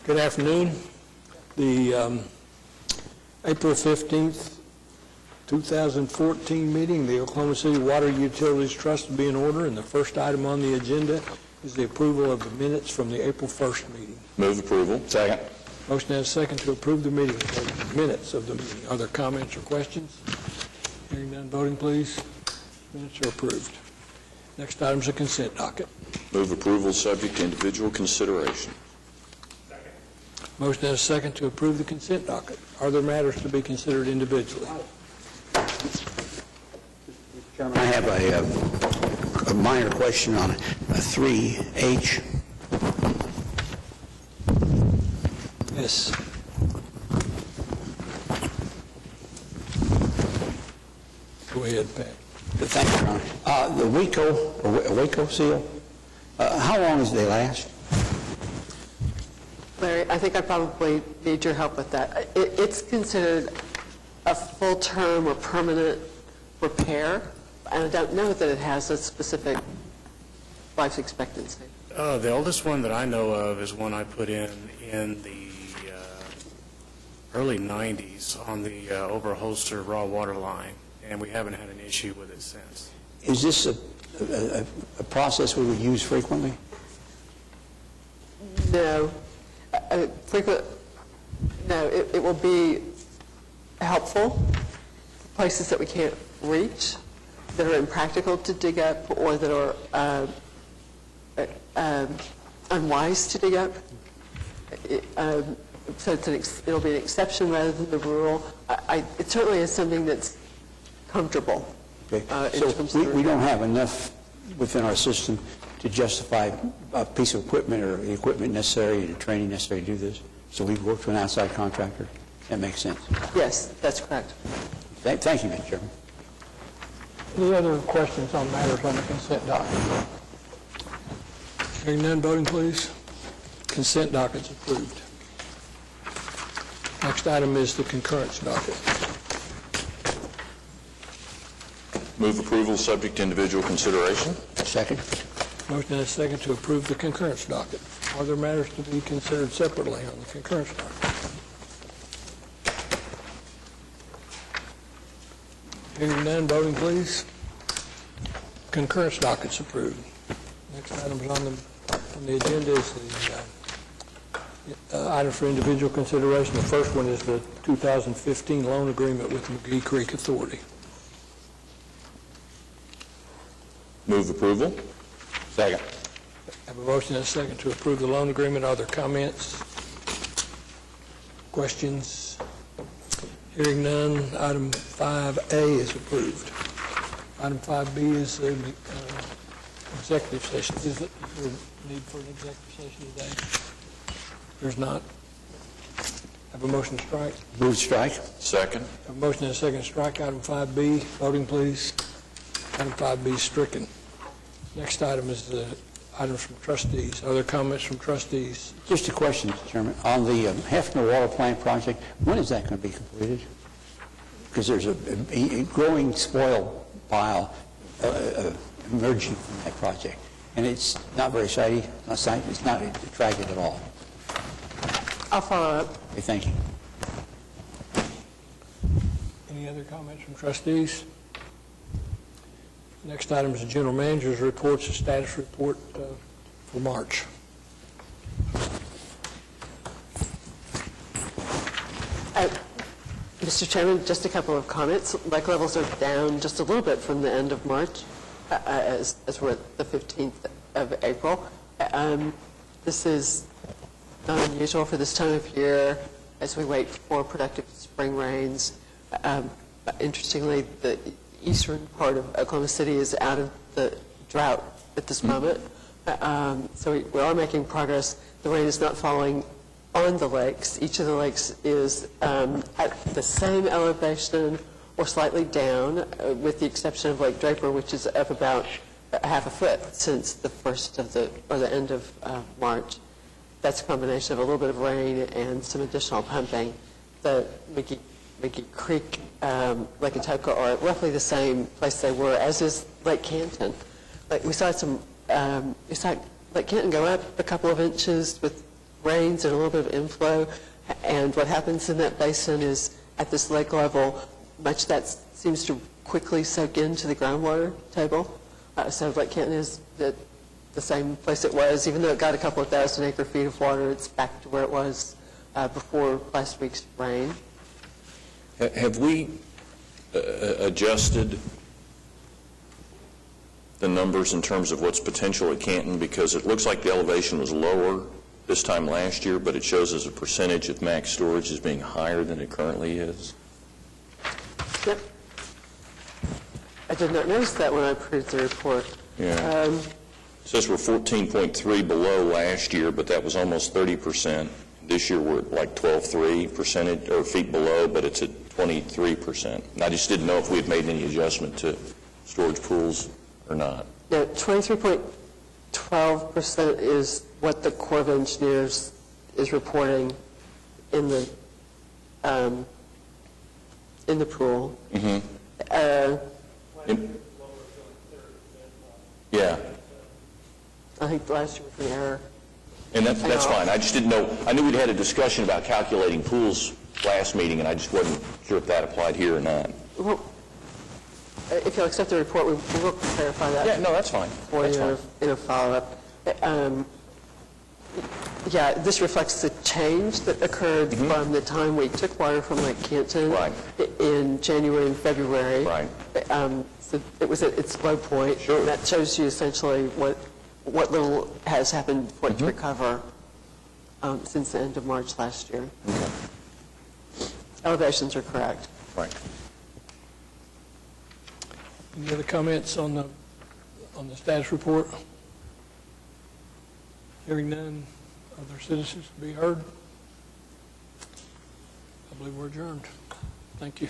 Good afternoon. The April 15th, 2014 meeting, the Oklahoma City Water Utilities Trust will be in order, and the first item on the agenda is the approval of the minutes from the April 1st meeting. Move approval. Second. Motion and a second to approve the minutes of the meeting. Are there comments or questions? Hearing none, voting please. Minutes are approved. Next item is a consent docket. Move approval subject to individual consideration. Motion and a second to approve the consent docket. Are there matters to be considered individually? Chairman, I have a minor question on 3H. Yes. Go ahead, Pat. Thank you, Your Honor. The Waco seal, how long does they last? Larry, I think I probably need your help with that. It's considered a full-term or permanent repair, and I don't know that it has a specific life expectancy. The oldest one that I know of is one I put in the early 90s on the Overholster raw water line, and we haven't had an issue with it since. Is this a process we would use frequently? No. No, it will be helpful for places that we can't reach, that are impractical to dig up, or that are unwise to dig up. So it'll be an exception rather than the rule. It certainly is something that's comfortable. Okay. In terms So of we don't have enough within our system to justify a piece of equipment or the equipment necessary and the training necessary to do this. So we work to an outside contractor. That makes sense. Yes, that's correct. Thank you, Mr. Chairman. Any other questions on matters on the consent docket? Hearing none, voting please. Consent docket's approved. Next item is the concurrence docket. Move approval subject to individual consideration. Second. Motion and a second to approve the concurrence docket. Are there matters to be considered separately on the concurrence docket? Hearing none, voting please. Concurrence docket's approved. Next item is on the agenda is the item for individual consideration. The first one is the 2015 loan agreement with McGee Creek Authority. Move approval. Second. Have a motion and a second to approve the loan agreement. Are there comments? Questions? Hearing none, item 5A is approved. Item 5B is the executive session. Is there a need for an executive session today? There's not. Have a motion to strike. Move strike. Second. Have a motion and a second to strike item 5B. Voting please. Item 5B is stricken. Next item is the items from trustees. Other comments from trustees? Just a question, Mr. Chairman. On the Hefner Water Plant project, when is that going to be completed? Because there's a growing spoil pile emerging from that project, and it's not very shiny. It's not attractive at all. I'll follow up. Okay, thank you. Any other comments from trustees? Next item is the general manager's reports, the status report for March. Mr. Chairman, just a couple of comments. Lake levels are down just a little bit from the end of March, as we're at the 15th of April. This is not unusual for this time of year as we wait for productive spring rains. Interestingly, the eastern part of Oklahoma City is out of the drought at this moment. So we are making progress. The rain is not falling on the lakes. Each of the lakes is at the same elevation or slightly down, with the exception of Lake Draper, which is up about half a foot since the end of March. That's a combination of a little bit of rain and some additional pumping. The McGee Creek, Lake Etoka are roughly the same place they were, as is Lake Canton. We saw Lake Canton go up a couple of inches with rains and a little bit of inflow. And what happens in that basin is, at this lake level, much of that seems to quickly soak into the groundwater table. So Lake Canton is the same place it was. Even though it got a couple of thousand acre-feet of water, it's back to where it was before last week's rain. Have we adjusted the numbers in terms of what's potential at Canton? Because it looks like the elevation was lower this time last year, but it shows as a percentage of max storage as being higher than it currently is. Yep. I did not notice that when I approved the report. Yeah. It says we're 14.3 below last year, but that was almost 30%. This year we're at like 12.3% or feet below, but it's at 23%. And I just didn't know if we had made any adjustment to storage pools or not. Now, 23.12% is what the Corps of Engineers is reporting in the pool. Yeah. I think last year was an error. And that's fine. I just didn't know. I knew we'd had a discussion about calculating pools last meeting, and I just wasn't sure if that applied here or not. Well, if you'll accept the report, we will clarify that. Yeah, no, that's fine. For That's you fine. in a follow-up. Yeah, this reflects the change that occurred from the time we took water from Lake Canton Right. in January and February. Right. So it was at its low point. Sure. And that shows you essentially what little has happened for it to recover since the end of March last year. Okay. Elevations are correct. Right. Any other comments on the status report? Hearing none, other citizens to be heard? I believe we're adjourned. Thank you.